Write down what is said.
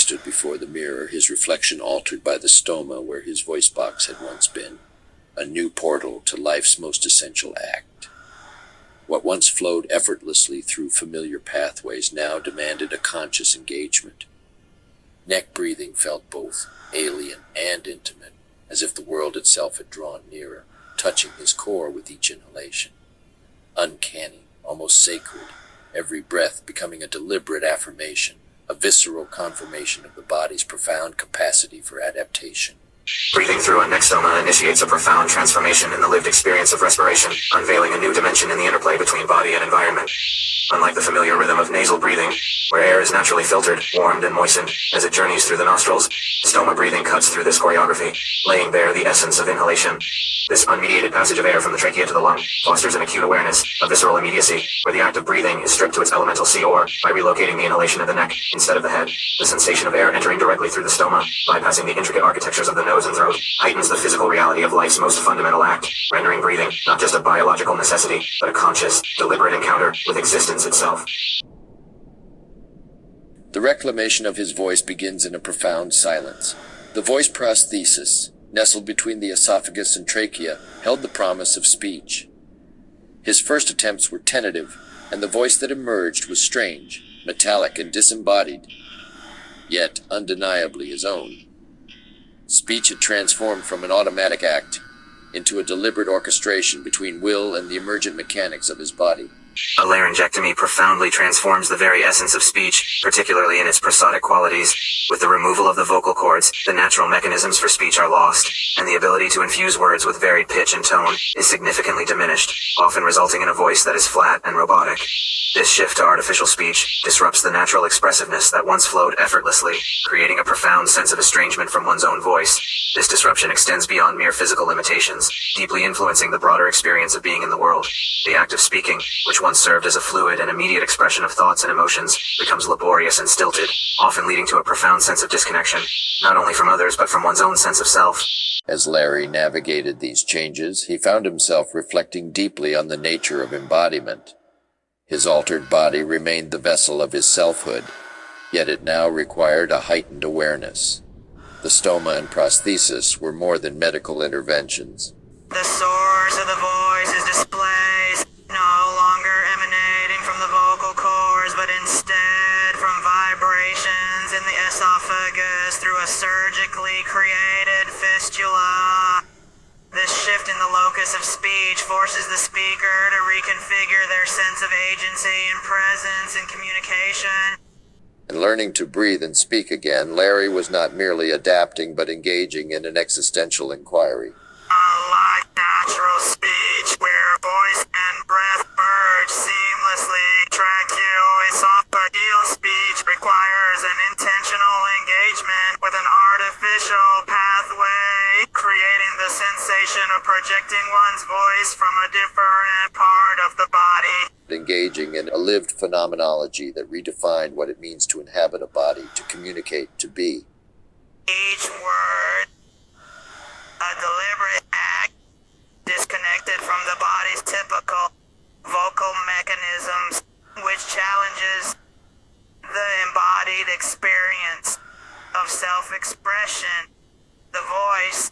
stood before the mirror, his reflection altered by the stoma where his voice box had once been, a new portal to life's most essential act. What once flowed effortlessly through familiar pathways now demanded a conscious engagement. Neck breathing felt both alien and intimate, as if the world itself had drawn nearer, touching his core with each inhalation. Uncanny, almost sacred, every breath becoming a deliberate affirmation, a visceral confirmation of the body's profound capacity for adaptation. Breathing through a neck stoma initiates a profound transformation in the lived experience of respiration, unveiling a new dimension in the interplay between body and environment. Unlike the familiar rhythm of nasal breathing, where air is naturally filtered, warmed, and moistened as it journeys through the nostrils, stoma breathing cuts through this choreography, laying bare the essence of inhalation. This unmediated passage of air from the trachea to the lung fosters an acute awareness, a visceral immediacy, where the act of breathing is stripped to its elemental C-or by relocating the inhalation of the neck instead of the head. The sensation of air entering directly through the stoma, bypassing the intricate architectures of the nose and throat, heightens the physical reality of life's most fundamental act, rendering breathing not just a biological necessity, but a conscious, deliberate encounter with existence itself. The reclamation of his voice begins in a profound silence. The voice prosthesis, nestled between the esophagus and trachea, held the promise of speech. His first attempts were tentative, and the voice that emerged was strange, metallic, and disembodied, yet undeniably his own. Speech had transformed from an automatic act into a deliberate orchestration between will and the emergent mechanics of his body. A laryngectomy profoundly transforms the very essence of speech, particularly in its prosodic qualities. With the removal of the vocal cords, the natural mechanisms for speech are lost, and the ability to infuse words with varied pitch and tone is significantly diminished, often resulting in a voice that is flat and robotic. This shift to artificial speech disrupts the natural expressiveness that once flowed effortlessly, creating a profound sense of estrangement from one's own voice. This disruption extends beyond mere physical limitations, deeply influencing the broader experience of being in the world. The act of speaking, which once served as a fluid and immediate expression of thoughts and emotions, becomes laborious and stilted, often leading to a profound sense of disconnection, not only from others but from one's own sense of self. As Lary navigated these changes, he found himself reflecting deeply on the nature of embodiment. His altered body remained the vessel of his selfhood, yet it now required a heightened awareness. The stoma and prosthesis were more than medical interventions. The source of the voice is displaced, no longer emanating from the vocal cords, but instead from vibrations in the esophagus through a surgically created fistula. This shift in the locus of speech forces the speaker to reconfigure their sense of agency and presence in communication. In learning to breathe and speak again, Lary was not merely adapting but engaging in an existential inquiry. Unlike natural speech, where voice and breath merge seamlessly, tracheoesophageal speech requires an intentional engagement with an artificial pathway, creating the sensation of projecting one's voice from a different part of the body. Engaging in a lived phenomenology that redefined what it means to inhabit a body, to communicate, to be. Each word, a deliberate act, disconnected from the body's typical vocal mechanisms, which challenges the embodied experience of self-expression. The voice